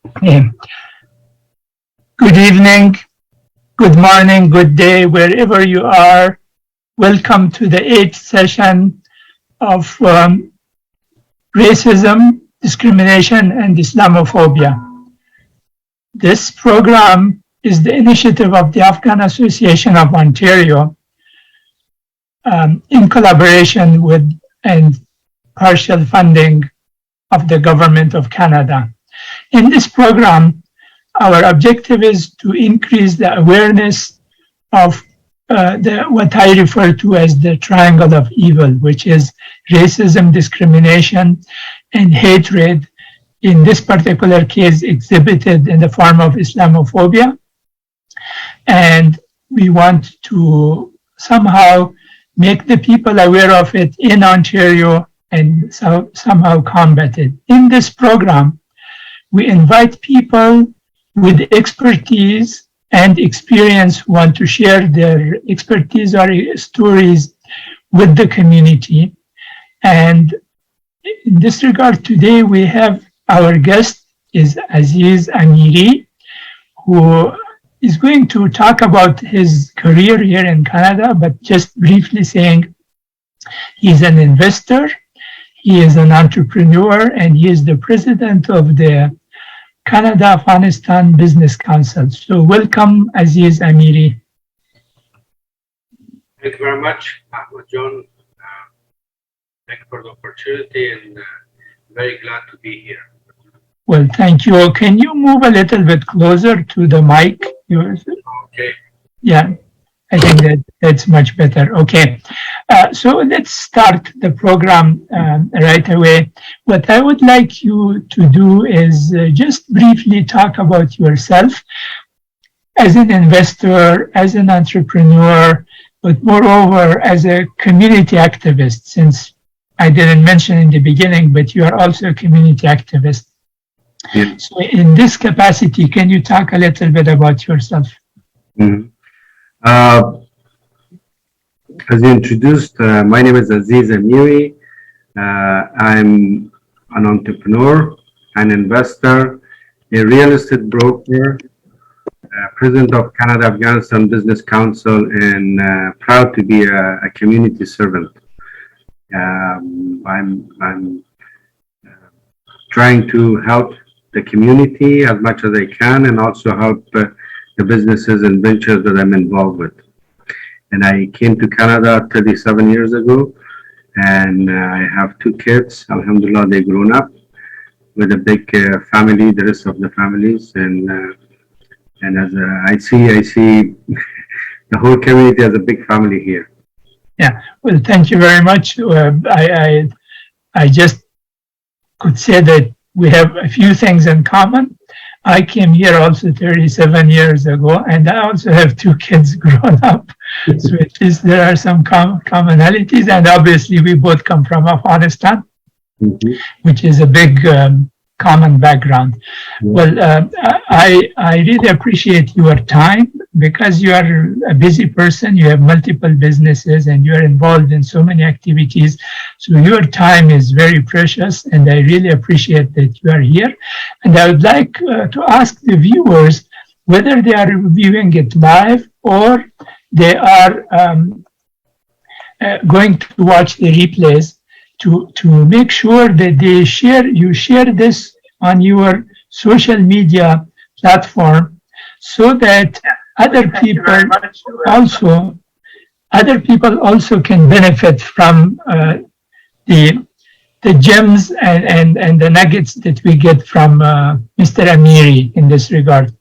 Okay. Good evening, good morning, good day, wherever you are. Welcome to the 8th session of Racism, Discrimination and Islamophobia. This program is the initiative of the Afghan Association of Ontario in collaboration with and partial funding of the Government of Canada. In this program, our objective is to increase the awareness of what I refer to as the triangle of evil, which is racism, discrimination, and hatred, in this particular case exhibited in the form of Islamophobia. And we want to somehow make the people aware of it in Ontario and somehow combat it. In this program, we invite people with expertise and experience who want to share their expertise or stories with the community. And in this regard, today we have our guest is Aziz Amiri, who is going to talk about his career here in Canada, but just briefly saying he's an investor, he is an entrepreneur, and he is the president of the Canada-Afghanistan Business Council. So welcome, Aziz Amiri. Thank you very much, John. Thank you for the opportunity, and very glad to be here. Well, thank you. Can you move a little bit closer to the mic? Okay. Yeah, I think that's much better. Okay. So let's start the program right away. What I would like you to do is just briefly talk about yourself as an investor, as an entrepreneur, but moreover as a community activist, since I didn't mention in the beginning, but you are also a community activist. Yeah. So in this capacity, can you talk a little bit about yourself? Mm-hmm. As you introduced, my name is Aziz Amiri. I'm an entrepreneur, an investor, a real estate broker, president of Canada Afghanistan Business Council, and proud to be a community servant. I'm trying to help the community as much as I can, and also help the businesses and ventures that I'm involved with. And I came to Canada 37 years ago, and I have 2 kids. Alhamdulillah, they've grown up with a big family, the rest of the families. And as I see the whole community as a big family here. Yeah, well, thank you very much. I just could say that we have a few things in common. I came here also 37 years ago, and I also have 2 kids grown up. So at least there are some commonalities, and obviously we both come from Afghanistan, which is a big common background. Well, I really appreciate your time, because you are a busy person, you have multiple businesses, and you are involved in so many activities. So your time is very precious, and I really appreciate that you are here. And I would like to ask the viewers whether they are viewing it live or they are going to watch the replays, to make sure that you share this on your social media platform, so that other people also can benefit from the gems and the nuggets that we get from Mr. Amiri in this regard.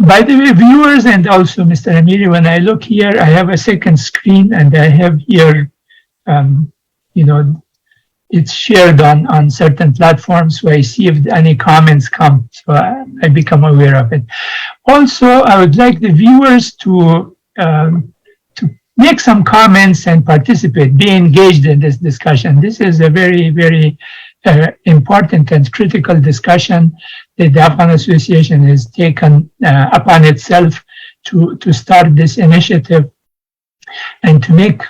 By the way, viewers and also Mr. Amiri, when I look here, I have a second screen, and I have here, it's shared on certain platforms, so I see if any comments come, so I become aware of it. Also, I would like the viewers to make some comments and participate, be engaged in this discussion. This is a very, very important and critical discussion that the Afghan Association has taken upon itself to start this initiative and to make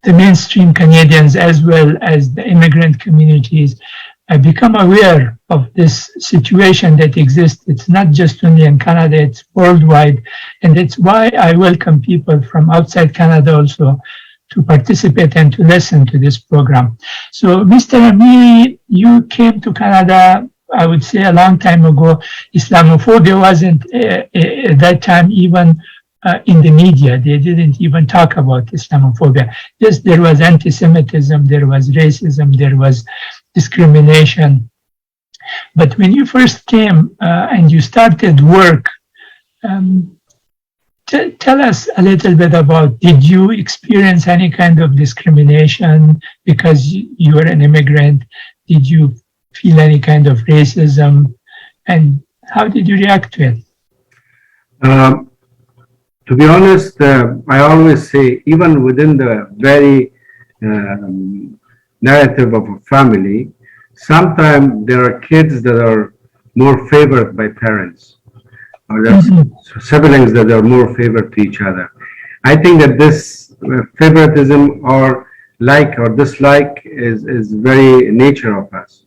the mainstream Canadians, as well as the immigrant communities, I become aware of this situation that exists. It's not just only in Canada, it's worldwide. And it's why I welcome people from outside Canada also to participate and to listen to this program. So, Mr. Amiri, you came to Canada, I would say, a long time ago. Islamophobia wasn't at that time even in the media. They didn't even talk about Islamophobia. Yes, there was anti-Semitism, there was racism, there was discrimination. But when you first came and you started work, tell us a little bit about, did you experience any kind of discrimination because you were an immigrant? Did you feel any kind of racism? And how did you react to it? To be honest, I always say, even within the very narrative of a family, sometimes there are kids that are more favored by parents, or there's siblings that are more favored to each other. I think that this favoritism or like or dislike is very nature of us.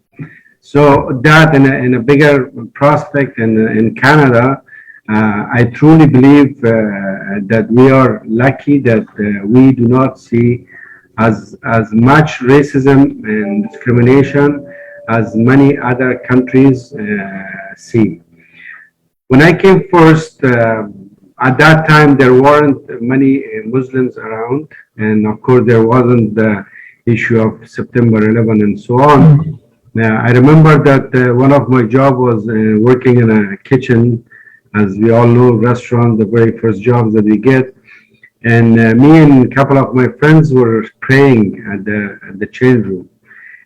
So that in a bigger prospect in Canada, I truly believe that we are lucky that we do not see as much racism and discrimination as many other countries see. When I came first, at that time there weren't many Muslims around, and of course there wasn't the issue of September 11 and so on. I remember that one of my job was working in a kitchen. As we all know, restaurant, the very first jobs that we get. And me and a couple of my friends were praying at the change room.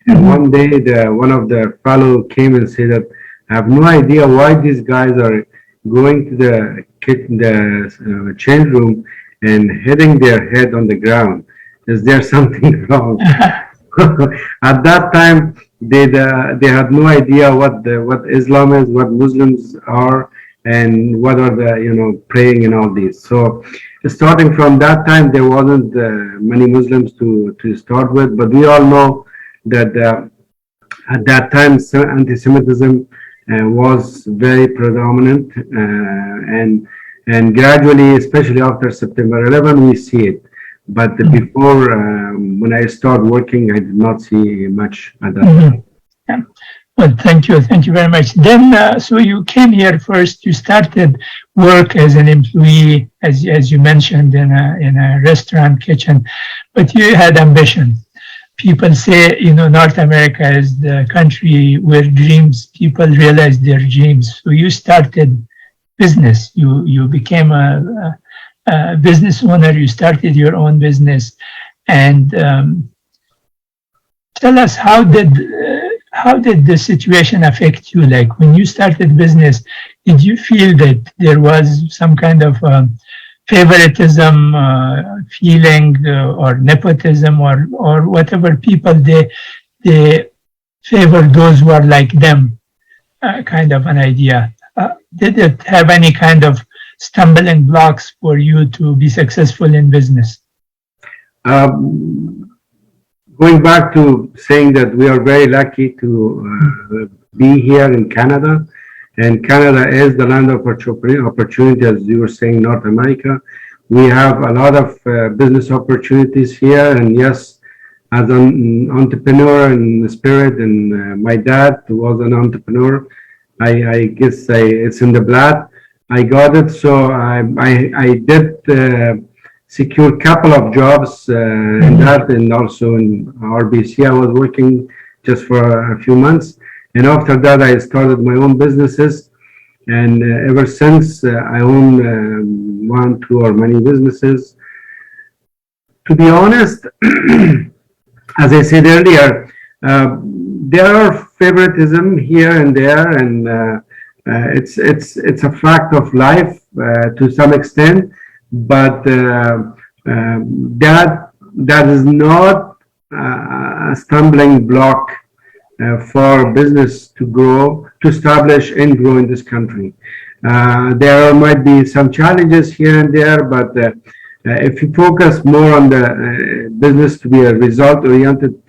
And one day, one of the fellow came and said that I have no idea why these guys are going to the change room and hitting their head on the ground. Is there something wrong? At that time, they had no idea what Islam is, what Muslims are, and what are the praying and all these. So starting from that time, there wasn't many Muslims to start with, but we all know that at that time anti-Semitism was very predominant, and gradually, especially after September 11, we see it. But before, when I started working, I did not see much at that time. Yeah. Well, thank you very much. Then, so you came here first. You started work as an employee, as you mentioned, in a restaurant kitchen, but you had ambition. People say, North America is the country where people realize their dreams. So you started business. You became a business owner. You started your own business, and tell us how did the situation affect you? Like when you started business, did you feel that there was some kind of favoritism feeling or nepotism or whatever people they favor those who are like them, kind of an idea? Did it have any kind of stumbling blocks for you to be successful in business? Going back to saying that we are very lucky to be here in Canada, and Canada is the land of opportunity, as you were saying, North America. We have a lot of business opportunities here, and yes, as an entrepreneur in spirit, and my dad was an entrepreneur. I guess it's in the blood. I got it, so I did secure a couple of jobs in that, and also in RBC. I was working just for a few months, and after that I started my own businesses, and ever since I own one, two, or many businesses. To be honest, as I said earlier, there are favoritism here and there, and it's a fact of life to some extent. But that is not a stumbling block for business to grow, to establish and grow in this country. There might be some challenges here and there, but if you focus more on the business to be a result-oriented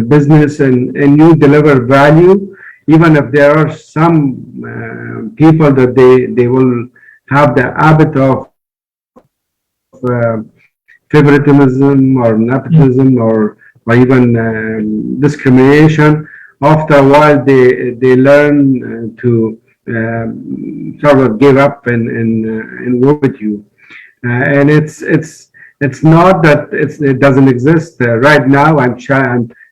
business and you deliver value, even if there are some people that they will have the habit of favoritism or nepotism or even discrimination. After a while, they learn to sort of give up and work with you. And it's not that it doesn't exist right now.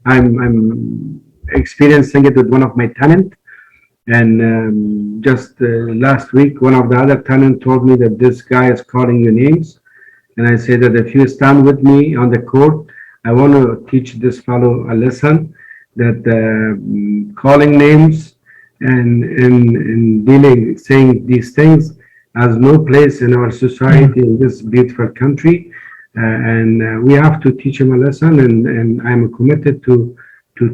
I'm experiencing it with one of my tenants. And just last week, one of the other tenants told me that this guy is calling you names. And I say that if you stand with me on the court, I want to teach this fellow a lesson that calling names and dealing, saying these things has no place in our society in this beautiful country. And we have to teach him a lesson, and I'm committed to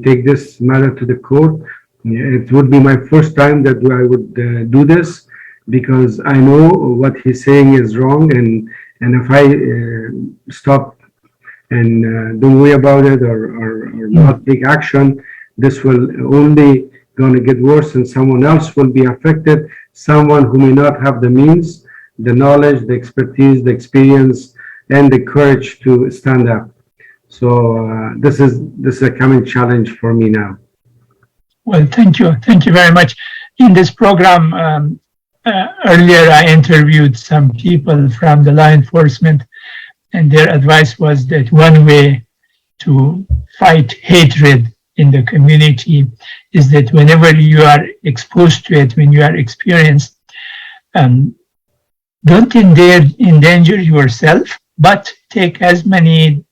take this matter to the court. It would be my first time that I would do this, because I know what he's saying is wrong, and if I stop and don't worry about it or not take action, this will only going to get worse, and someone else will be affected, someone who may not have the means, the knowledge, the expertise, the experience, and the courage to stand up. So this is a coming challenge for me now. Well, thank you very much. In this program, earlier I interviewed some people from the law enforcement, and their advice was that one way to fight hatred in the community is that whenever you are exposed to it, when you are experienced, don't endanger yourself, but take as many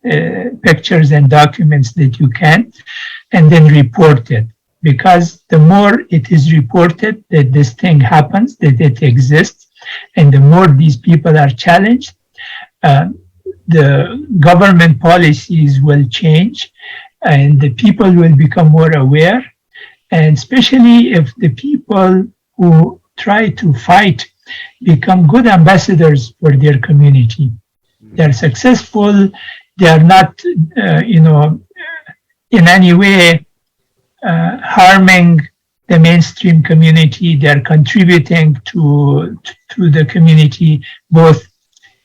pictures and documents that you can, and then report it. Because the more it is reported that this thing happens, that it exists, and the more these people are challenged, the government policies will change, and the people will become more aware. And especially if the people who try to fight become good ambassadors for their community. They're successful, they are not, in any way harming the mainstream community. They're contributing to the community, both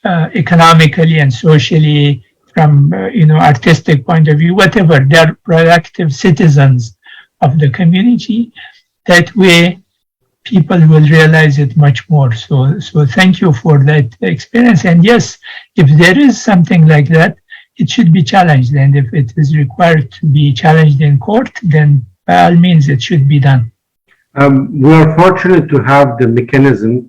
economically and socially, from artistic point of view, whatever. They're productive citizens of the community. That way, people will realize it much more. So thank you for that experience. And yes, if there is something like that, it should be challenged. And if it is required to be challenged in court, then by all means, it should be done. We are fortunate to have the mechanism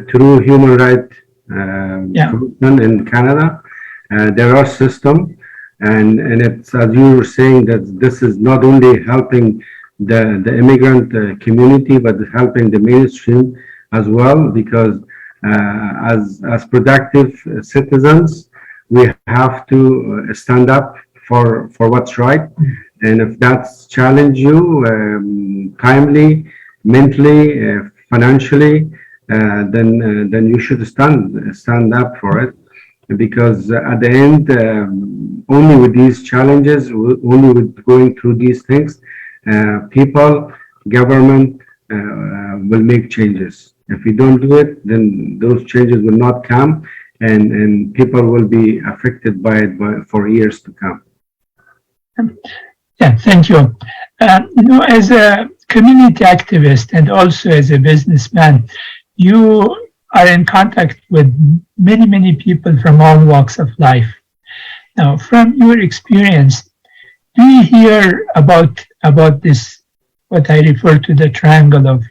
through human rights commission in Canada. There are systems, and it's, as you were saying, that this is not only helping the immigrant community, but helping the mainstream as well, because as productive citizens, we have to stand up for what's right. And if that's challenge you timely, mentally, financially, then you should stand up for it, because at the end, only with these challenges, only with going through these things, people, government will make changes. If we don't do it, then those changes will not come, and people will be affected by it for years to come. Yeah, thank you. As a community activist and also as a businessman, you are in contact with many, many people from all walks of life. Now, from your experience, do you hear about this, what I refer to the triangle of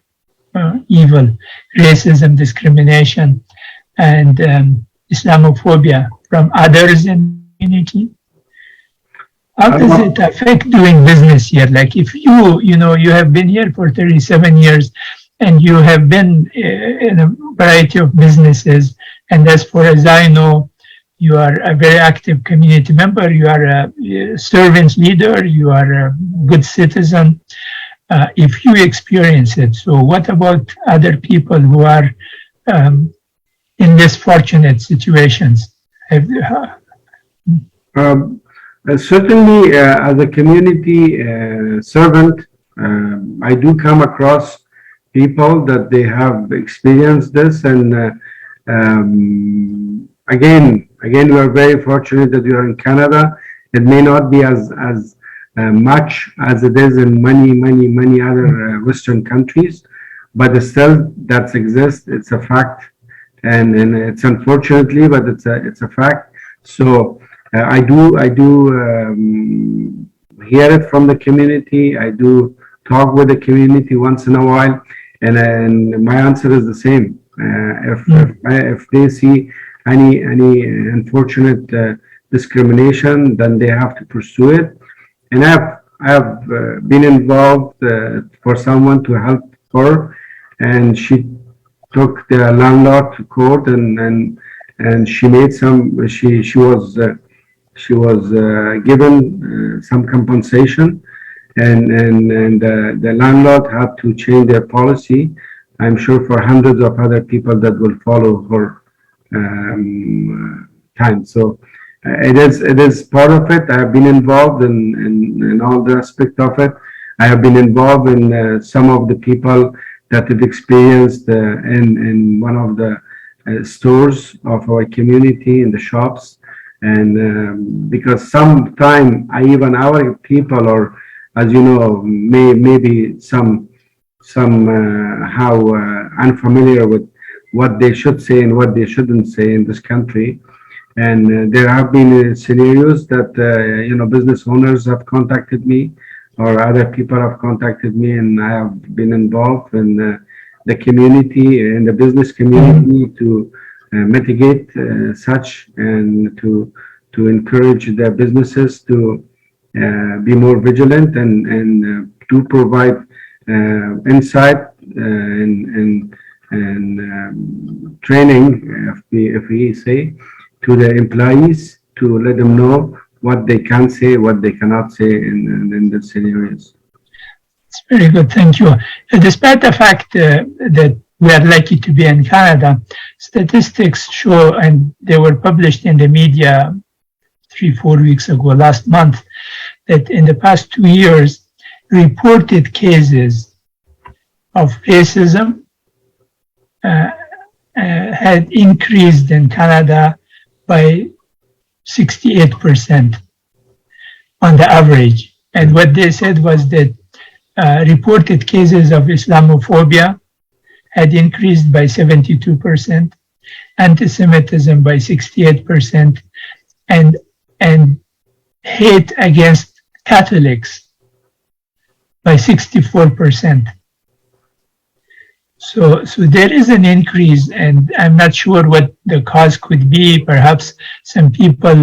evil, racism, discrimination, and Islamophobia from others in the community? How does it affect doing business here? Like if you have been here for 37 years and you have been in a variety of businesses, and as far as I know, you are a very active community member, you are a servant leader, you are a good citizen, if you experience it. So what about other people who are in less fortunate situations? Certainly, as a community servant, I do come across people that they have experienced this, and again, we are very fortunate that we are in Canada. It may not be as much as it is in many other Western countries, but still that exists. It's a fact, and it's unfortunately, but it's a fact. So I do hear it from the community. I do talk with the community once in a while, and my answer is the same. If they see any unfortunate discrimination, then they have to pursue it. And I have been involved for someone to help her, and she took the landlord to court, and she made some. She was given some compensation, and the landlord had to change their policy. I'm sure for hundreds of other people that will follow her time. So it is part of it. I have been involved in all the aspect of it. I have been involved in some of the people that have experienced in one of the stores of our community in the shops. And because sometime even our people, or as you know, maybe somehow unfamiliar with what they should say and what they shouldn't say in this country. And there have been scenarios that business owners have contacted me, or other people have contacted me, and I have been involved in the community, in the business community, to mitigate such, and to encourage the businesses to be more vigilant, and to provide insight and training, if we say, to the employees, to let them know what they can say, what they cannot say in the scenarios. It's very good, thank you. Despite the fact that we are lucky to be in Canada, statistics show, and they were published in the media 3-4 weeks ago, last month, that in the past 2 years, reported cases of racism had increased in Canada by 68% on the average. And what they said was that reported cases of Islamophobia had increased by 72%, anti-Semitism by 68%, and hate against Catholics by 64%. So there is an increase, and I'm not sure what the cause could be. Perhaps some people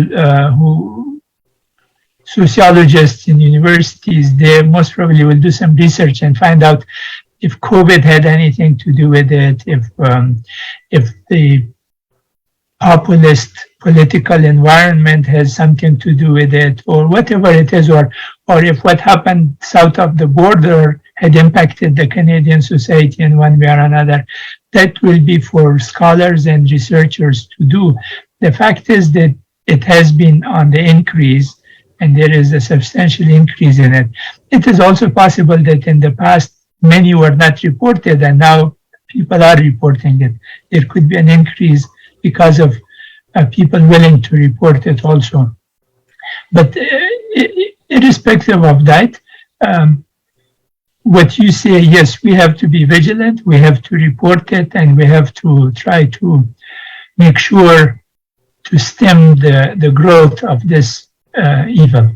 sociologists in universities, they most probably will do some research and find out if COVID had anything to do with it, if the populist political environment has something to do with it, or whatever it is, or if what happened south of the border had impacted the Canadian society in one way or another. That will be for scholars and researchers to do. The fact is that it has been on the increase, and there is a substantial increase in it. It is also possible that in the past, many were not reported, and now people are reporting it. There could be an increase because of people willing to report it also. But irrespective of that, what you say, yes, we have to be vigilant, we have to report it, and we have to try to make sure to stem the growth of this evil.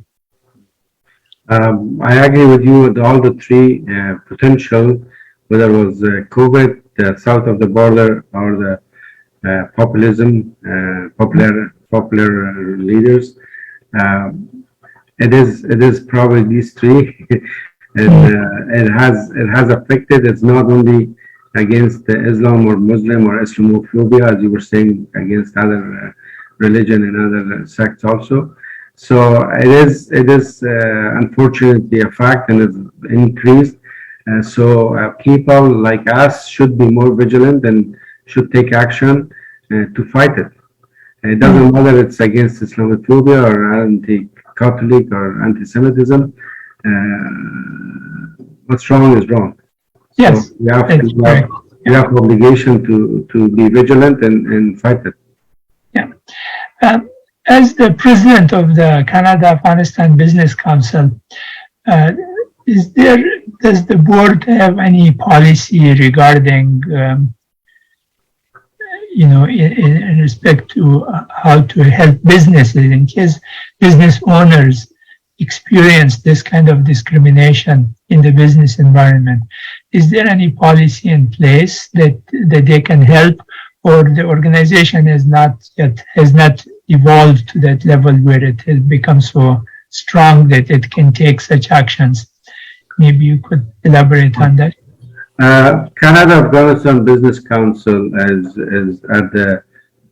I agree with you with all the three potential, whether it was COVID, the south of the border, or the populism, popular leaders. It is probably these three. It has affected. It's not only against Islam or Muslim or Islamophobia, as you were saying, against other religion and other sects also. So it is unfortunately a fact, and it's increased. So people like us should be more vigilant and should take action to fight it. It doesn't matter if it's against Islamophobia or Catholic or anti-Semitism. What's wrong is wrong. Yes, So we have that's correct. we have obligation to be vigilant and fight it. Yeah. As the president of the Canada-Afghanistan Business Council, does the board have any policy regarding, in respect to how to help businesses in case business owners experience this kind of discrimination in the business environment? Is there any policy in place that they can help, or the organization has not evolved to that level where it has become so strong that it can take such actions? Maybe you could elaborate on that. Canada-Afghanistan Business Council as the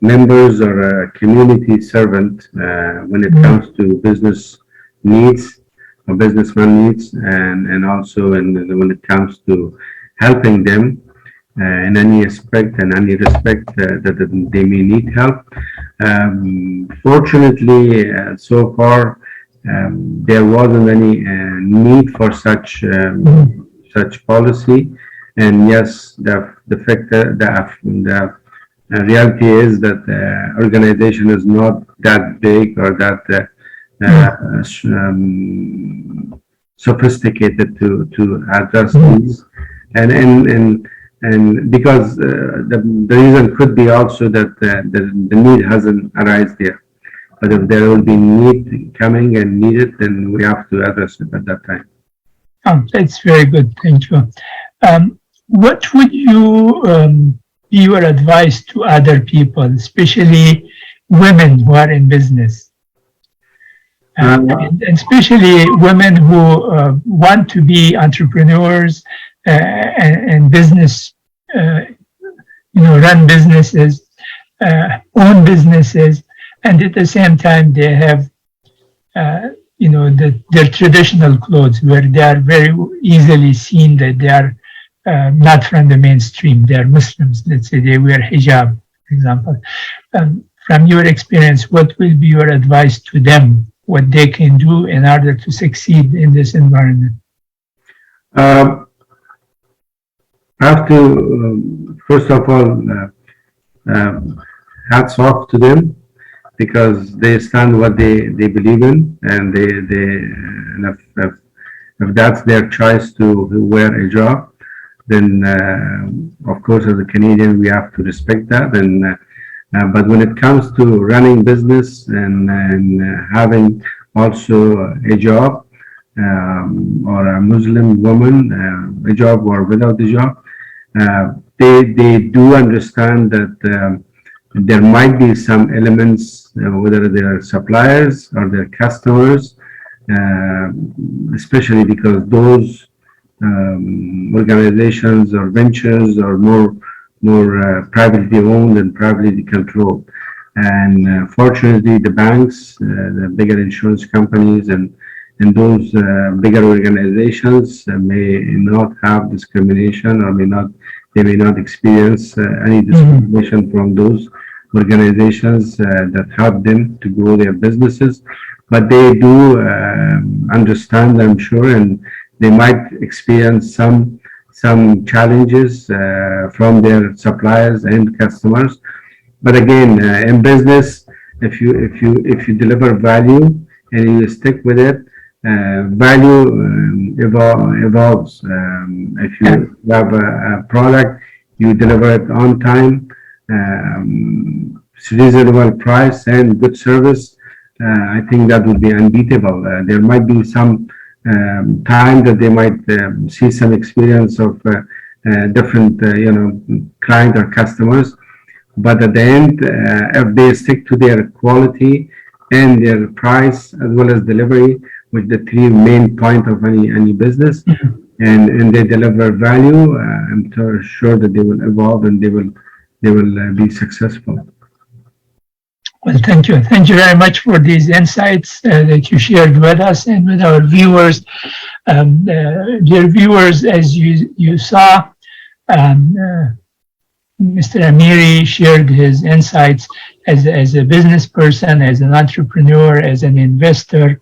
members or a community servant when it comes to business needs or businessman needs, and also when it comes to helping them in any aspect and any respect that they may need help. Fortunately, so far there wasn't any need for such policy. And yes, the reality is that the organization is not that big or that sophisticated to address these, and because the reason could be also that the need hasn't arisen there. But if there will be need coming and needed, then we have to address it at that time. Oh, that's very good. Thank you. What would be your advice to other people, especially women who are in business? And especially women who want to be entrepreneurs and business, run businesses, own businesses, and at the same time they have, their traditional clothes where they are very easily seen that they are not from the mainstream. They are Muslims. Let's say they wear hijab, for example. From your experience, what will be your advice to them? What they can do in order to succeed in this environment? I have to, first of all, hats off to them because they stand what they believe in, and if that's their choice to wear a hijab, then of course as a Canadian we have to respect that. And but when it comes to running business and having also a job, or a Muslim woman, a job or without the job, they do understand that there might be some elements, whether they're suppliers or their customers, especially because those organizations or ventures are more privately owned and privately controlled. And fortunately, the banks, the bigger insurance companies, and those bigger organizations may not have discrimination, or they may not experience any discrimination from those organizations that help them to grow their businesses. But they do understand, I'm sure, and they might experience some challenges from their suppliers and customers. But again, in business, if you deliver value and you stick with it, value evolves. If you have a product, you deliver it on time, reasonable price and good service, I think that would be unbeatable. There might be some time that they might see some experience of different client or customers, but at the end, if they stick to their quality and their price as well as delivery, which the three main point of any business, and they deliver value, I'm sure that they will evolve and they will be successful. Well, thank you. Thank you very much for these insights that you shared with us and with our viewers. Dear viewers, as you saw, Mr. Amiri shared his insights as a business person, as an entrepreneur, as an investor.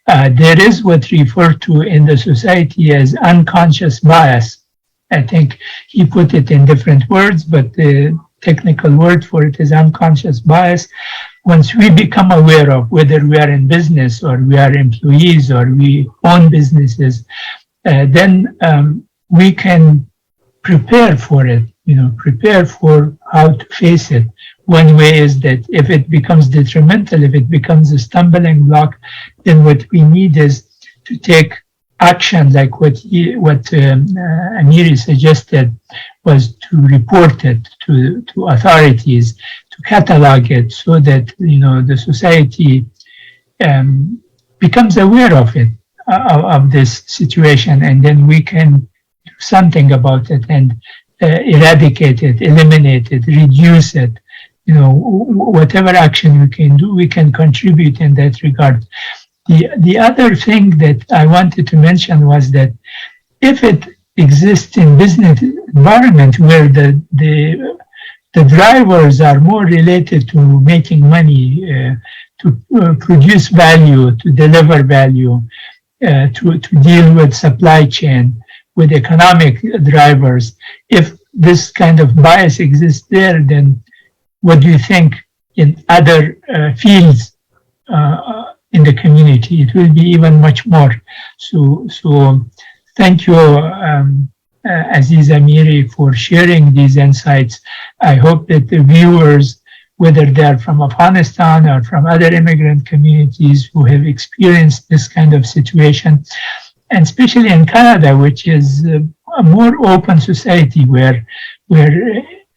There is what referred to in the society as unconscious bias. I think he put it in different words, but the technical word for it is unconscious bias. Once we become aware of whether we are in business or we are employees or we own businesses, then we can prepare for it, prepare for how to face it. One way is that if it becomes detrimental, if it becomes a stumbling block, then what we need is to take action like what Amiri suggested, was to report it to authorities, to catalog it so that the society becomes aware of it, of this situation, and then we can do something about it and eradicate it, eliminate it, reduce it. Whatever action we can do, we can contribute in that regard. The other thing that I wanted to mention was that if it exists in business environment where the drivers are more related to making money, to produce value, to deliver value, to deal with supply chain, with economic drivers. If this kind of bias exists there, then what do you think in other fields in the community? It will be even much more. So thank you, Aziz Amiri, for sharing these insights. I hope that the viewers, whether they're from Afghanistan or from other immigrant communities who have experienced this kind of situation, and especially in Canada, which is a more open society where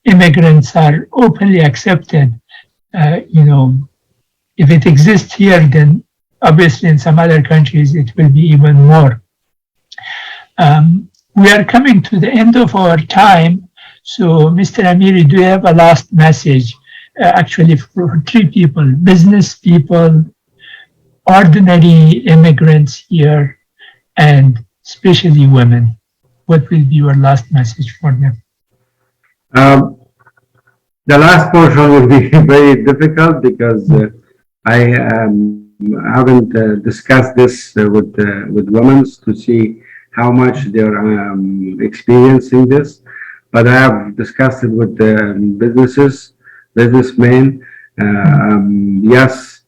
immigrants are openly accepted. If it exists here, then obviously in some other countries it will be even more. We are coming to the end of our time. So, Mr. Amiri, do you have a last message? Actually, for three people: business people, ordinary immigrants here, and especially women. What will be your last message for them? The last portion will be very difficult because I haven't discussed this with women to see how much they're experiencing this, but I have discussed it with businessmen. Yes,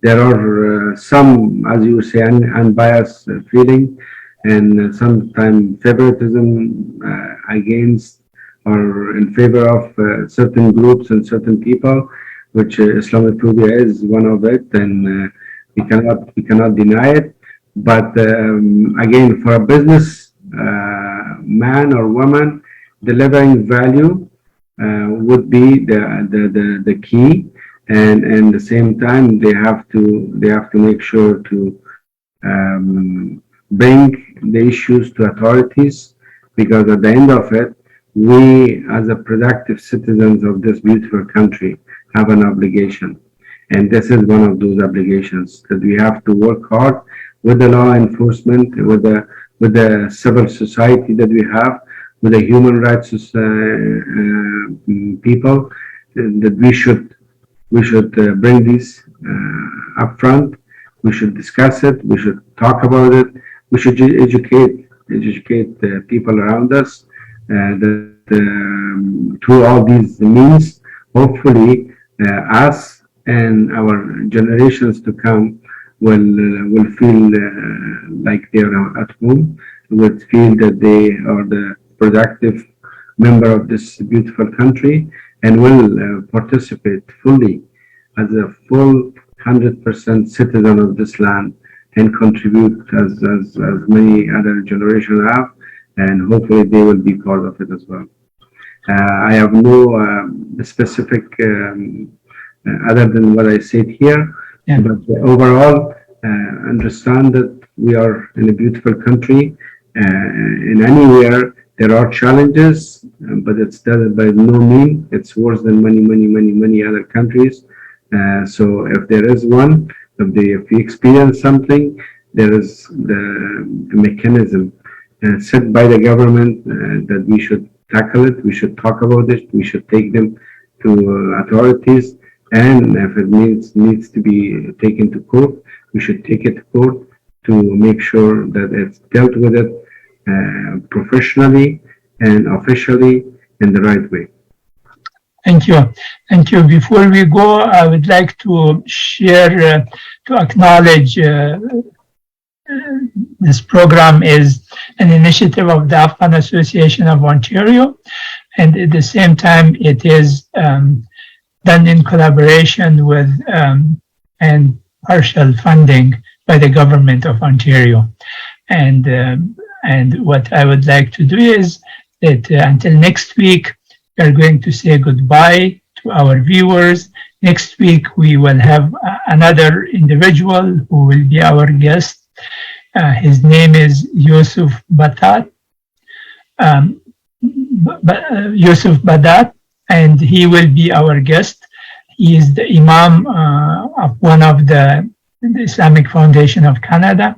there are some, as you say, unbiased feeling, and sometimes favoritism against or in favor of certain groups and certain people, which Islamophobia is one of it, and we cannot deny it. But again, for a business man or woman, delivering value would be the key, and at the same time they have to make sure to bring the issues to authorities, because at the end of it, we as a productive citizens of this beautiful country have an obligation, and this is one of those obligations that we have to work hard with the law enforcement, with the civil society that we have, with the human rights people, that we should bring these up front. We should discuss it. We should talk about it. We should educate the people around us. Through all these means, hopefully, us and our generations to come will feel like they are at home, will feel that they are the productive member of this beautiful country, and will participate fully as a full 100% citizen of this land, and contribute as many other generations have, and hopefully they will be part of it as well. I have no specific other than what I said here, but overall, understand that we are in a beautiful country. In anywhere there are challenges, but it's that by no means it's worse than many other countries. So if there is one, if we experience something, there is the mechanism set by the government that we should tackle it. We should talk about it. We should take them to authorities, and if it needs to be taken to court, we should take it to court to make sure that it's dealt with it professionally and officially in the right way. Thank you. Thank you. Before we go, I would like to share, to acknowledge this program is an initiative of the Afghan Association of Ontario, and at the same time, it is done in collaboration with and partial funding by the government of Ontario. And what I would like to do is that until next week, we are going to say goodbye to our viewers. Next week, we will have another individual who will be our guest. His name is Yusuf Badat, Yusuf Badat, and he will be our guest. He is the Imam of one of the Islamic Foundation of Canada.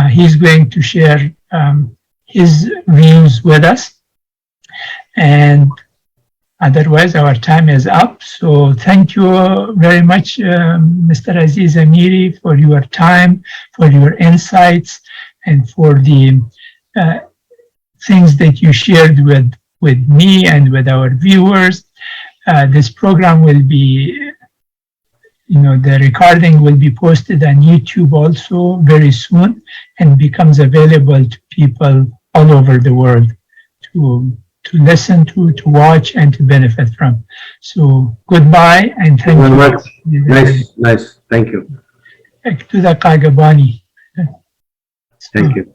He's going to share his views with us. And otherwise, our time is up. So thank you very much, Mr. Aziz Amiri, for your time, for your insights, and for the things that you shared with me and with our viewers. This program will be, the recording will be posted on YouTube also very soon and becomes available to people all over the world to listen to watch, and to benefit from. So goodbye and thank you. Nice. Thank you. To the Kagabani. Thank you.